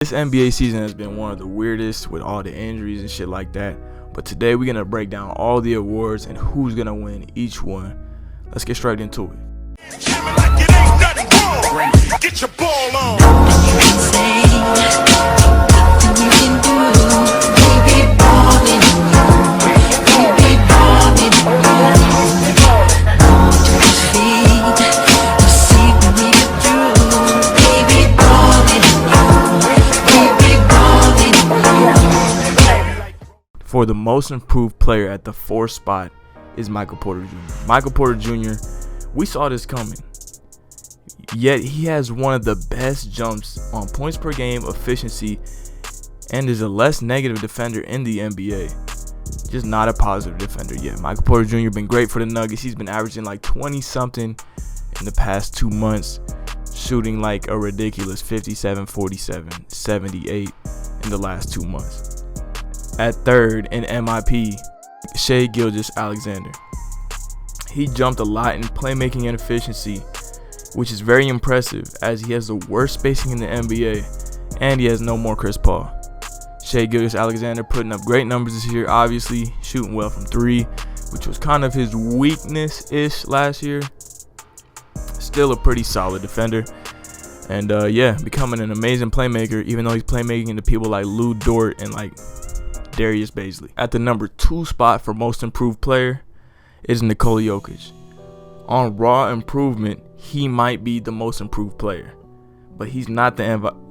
This NBA season has been one of the weirdest with all the injuries and shit like that. But today we're going to break down all the awards and who's going to win each one. Let's get straight into it. Get your ball on. For the most improved player at the 4th spot is Michael Porter Jr. Michael Porter Jr., we saw this coming. Yet he has one of the best jumps on points per game efficiency and is a less negative defender in the NBA. Just not a positive defender yet. Michael Porter Jr. been great for the Nuggets. He's been averaging like 20-something in the past 2 months, shooting like a ridiculous 57, 47, 78 in the last 2 months. At 3rd in MIP, Shai Gilgeous-Alexander. He jumped a lot in playmaking and efficiency, which is very impressive as he has the worst spacing in the NBA and he has no more Chris Paul. Shai Gilgeous-Alexander putting up great numbers this year, obviously shooting well from 3, which was kind of his weakness-ish last year. Still a pretty solid defender. And becoming an amazing playmaker, even though he's playmaking into people like Lou Dort and like Darius Bazley. At the number 2 spot for most improved player is Nikola Jokic. On raw improvement, he might be the most improved player, but he's not the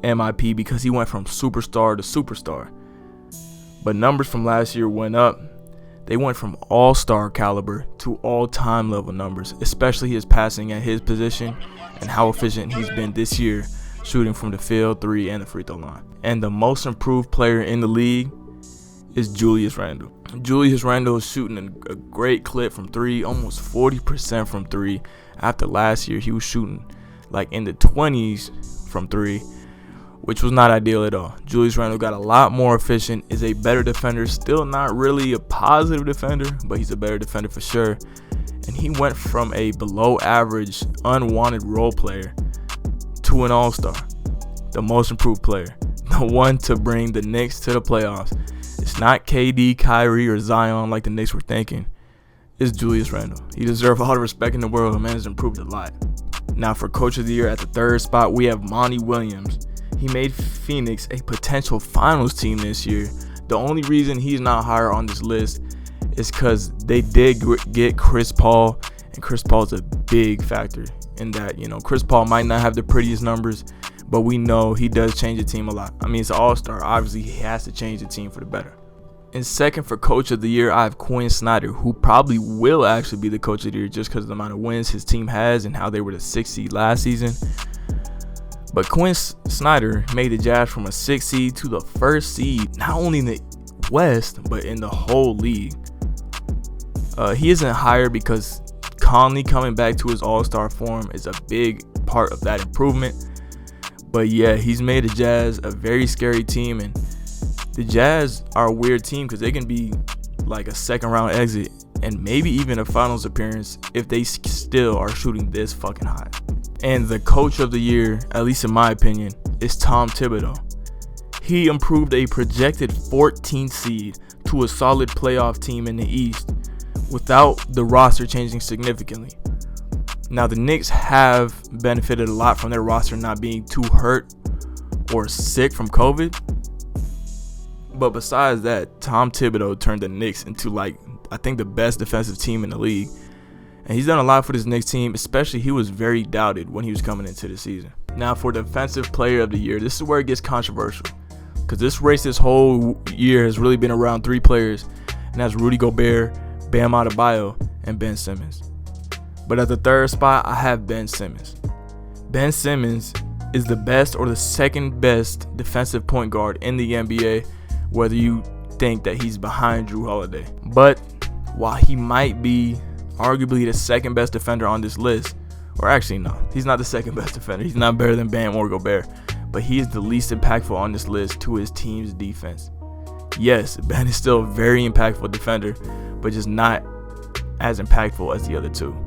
MIP because he went from superstar to superstar. But numbers from last year went up. They went from all-star caliber to all-time level numbers, especially his passing at his position and how efficient he's been this year, shooting from the field, 3, and the free throw line. And the most improved player in the league is Julius Randle. Julius Randle is shooting a great clip from 3, almost 40% from 3. After last year, he was shooting like in the 20s from 3, which was not ideal at all. Julius Randle got a lot more efficient, is a better defender, still not really a positive defender, but he's a better defender for sure. And he went from a below average, unwanted role player to an all-star, the most improved player, the one to bring the Knicks to the playoffs. It's not KD, Kyrie, or Zion like the Knicks were thinking. It's Julius Randle. He deserves all the respect in the world. The man has improved a lot. Now for Coach of the Year at the 3rd spot, we have Monty Williams. He made Phoenix a potential finals team this year. The only reason he's not higher on this list is because they did get Chris Paul, and Chris Paul's a big factor in that. Chris Paul might not have the prettiest numbers, but we know he does change the team a lot. I mean, it's an all-star. Obviously, he has to change the team for the better. In 2nd for Coach of the Year, I have Quinn Snyder, who probably will actually be the Coach of the Year just because of the amount of wins his team has and how they were the 6th seed last season. But Quinn Snyder made the Jazz from a 6th seed to the 1st seed, not only in the West, but in the whole league. He isn't higher because Conley coming back to his all-star form is a big part of that improvement. But yeah, he's made the Jazz a very scary team, and the Jazz are a weird team because they can be like a 2nd round exit and maybe even a finals appearance if they still are shooting this fucking high. And the Coach of the Year, at least in my opinion, is Tom Thibodeau. He improved a projected 14th seed to a solid playoff team in the East without the roster changing significantly. Now, the Knicks have benefited a lot from their roster not being too hurt or sick from COVID. But besides that, Tom Thibodeau turned the Knicks into, I think the best defensive team in the league. And he's done a lot for this Knicks team, especially he was very doubted when he was coming into the season. Now, for Defensive Player of the Year, this is where it gets controversial. Because this race this whole year has really been around 3 players. And that's Rudy Gobert, Bam Adebayo, and Ben Simmons. But at the 3rd spot, I have Ben Simmons. Ben Simmons is the best or the 2nd best defensive point guard in the NBA, whether you think that he's behind Jrue Holiday. But while he might be arguably the 2nd best defender on this list, or actually no, he's not the 2nd best defender. He's not better than Bam or Gobert, but he is the least impactful on this list to his team's defense. Yes, Ben is still a very impactful defender, but just not as impactful as the other 2.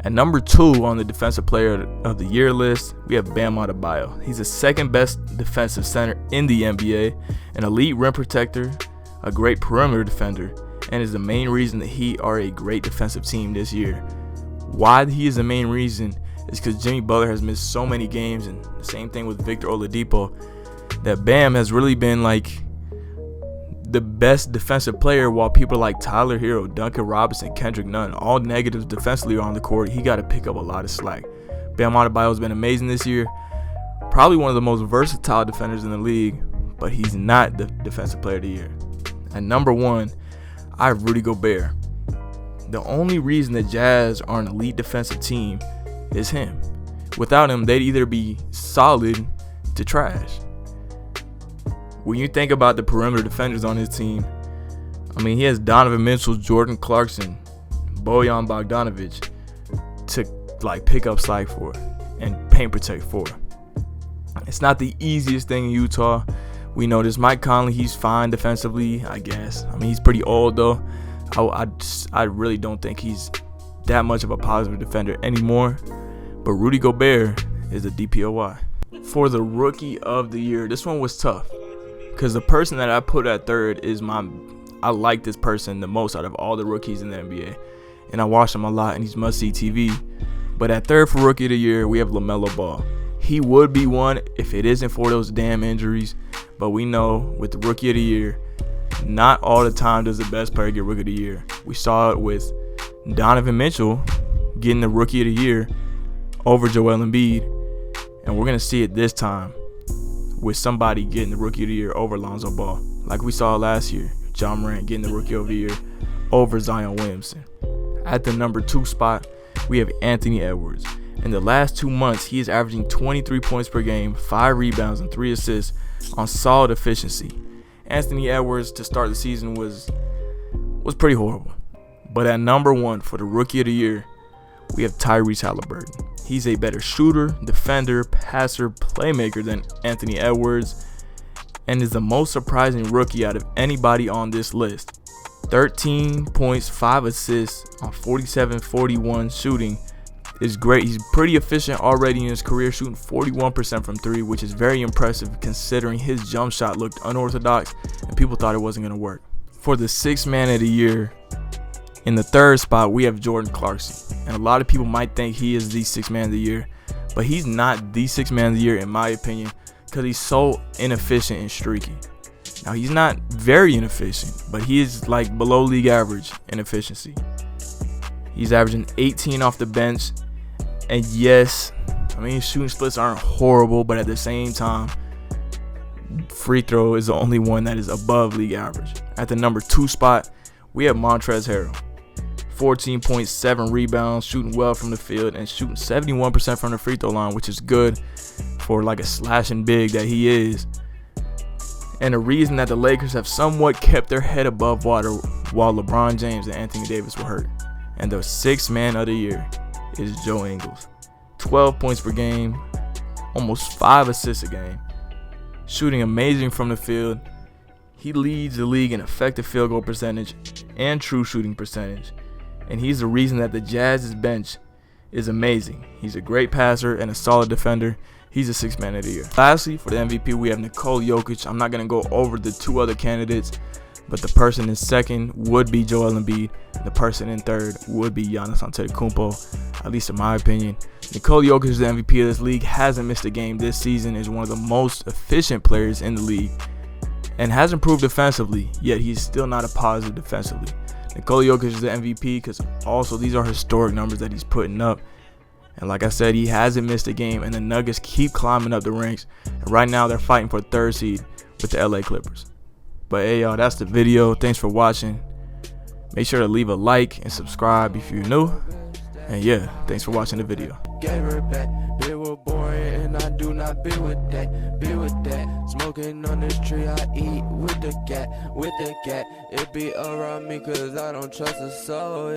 At number 2 on the Defensive Player of the Year list, we have Bam Adebayo. He's the second best defensive center in the NBA, an elite rim protector, a great perimeter defender, and is the main reason that he are a great defensive team this year. Why he is the main reason is because Jimmy Butler has missed so many games, and the same thing with Victor Oladipo, that Bam has really been like the best defensive player, while people like Tyler Hero, Duncan Robinson, Kendrick Nunn, all negatives defensively on the court. He got to pick up a lot of slack. Bam Adebayo has been amazing this year. Probably one of the most versatile defenders in the league, but he's not the Defensive Player of the Year. At number 1, I have Rudy Gobert. The only reason the Jazz are an elite defensive team is him. Without him, they'd either be solid to trash. When you think about the perimeter defenders on his team, I mean, he has Donovan Mitchell, Jordan Clarkson, Bojan Bogdanovic to pick up slack for and paint protect for. It's not the easiest thing in Utah. We know this. Mike Conley, he's fine defensively, I guess. I mean, he's pretty old though. I really don't think he's that much of a positive defender anymore. But Rudy Gobert is a DPOY. For the Rookie of the Year, this one was tough, because the person that I put at third is I like this person the most out of all the rookies in the NBA, and I watch him a lot, and he's must-see TV. But at third for Rookie of the Year, we have LaMelo Ball. He would be one if it isn't for those damn injuries, but we know with the Rookie of the Year, not all the time does the best player get Rookie of the Year. We saw it with Donovan Mitchell getting the Rookie of the Year over Joel Embiid, and we're going to see it this time with somebody getting the Rookie of the Year over Lonzo Ball, like we saw last year. Ja Morant getting the Rookie of the Year over Zion Williamson. At the number 2 spot, we have Anthony Edwards. In the last 2 months, he is averaging 23 points per game, 5 rebounds, and 3 assists on solid efficiency. Anthony Edwards to start the season was pretty horrible. But at number 1 for the Rookie of the Year, we have Tyrese Halliburton. He's a better shooter, defender, passer, playmaker than Anthony Edwards, and is the most surprising rookie out of anybody on this list. 13 points, 5 assists on 47-41 shooting is great. He's pretty efficient already in his career, shooting 41% from 3, which is very impressive considering his jump shot looked unorthodox and people thought it wasn't going to work. For the 6th Man of the Year, in the 3rd spot, we have Jordan Clarkson. And a lot of people might think he is the 6th Man of the Year, but he's not the 6th Man of the Year in my opinion, because he's so inefficient and streaky. Now, he's not very inefficient, but he is like below league average in efficiency. He's averaging 18 off the bench. And yes, I mean, shooting splits aren't horrible, but at the same time, free throw is the only one that is above league average. At the number 2 spot, we have Montrezl Harrell. 14.7 rebounds, shooting well from the field, and shooting 71% from the free throw line, which is good for like a slashing big that he is. And the reason that the Lakers have somewhat kept their head above water while LeBron James and Anthony Davis were hurt. And the 6th Man of the Year is Joe Ingles. 12 points per game, almost 5 assists a game, shooting amazing from the field. He leads the league in effective field goal percentage and true shooting percentage, and he's the reason that the Jazz's bench is amazing. He's a great passer and a solid defender. He's a 6th Man of the Year. Lastly, for the MVP, we have Nikola Jokic. I'm not going to go over the 2 other candidates, but the person in 2nd would be Joel Embiid. The person in 3rd would be Giannis Antetokounmpo, at least in my opinion. Nikola Jokic is the MVP of this league, hasn't missed a game this season, is one of the most efficient players in the league, and has improved defensively, yet he's still not a positive defensively. Nikola Jokic is the MVP because also these are historic numbers that he's putting up. And like I said, he hasn't missed a game, and the Nuggets keep climbing up the ranks. And right now they're fighting for 3rd seed with the LA Clippers. But hey y'all, that's the video. Thanks for watching. Make sure to leave a like and subscribe if you're new. And yeah, thanks for watching the video. Gave her back, bitch was boring and I do not be with that, be with that. Smoking on this tree, I eat with the cat, it be around me cause I don't trust a soul.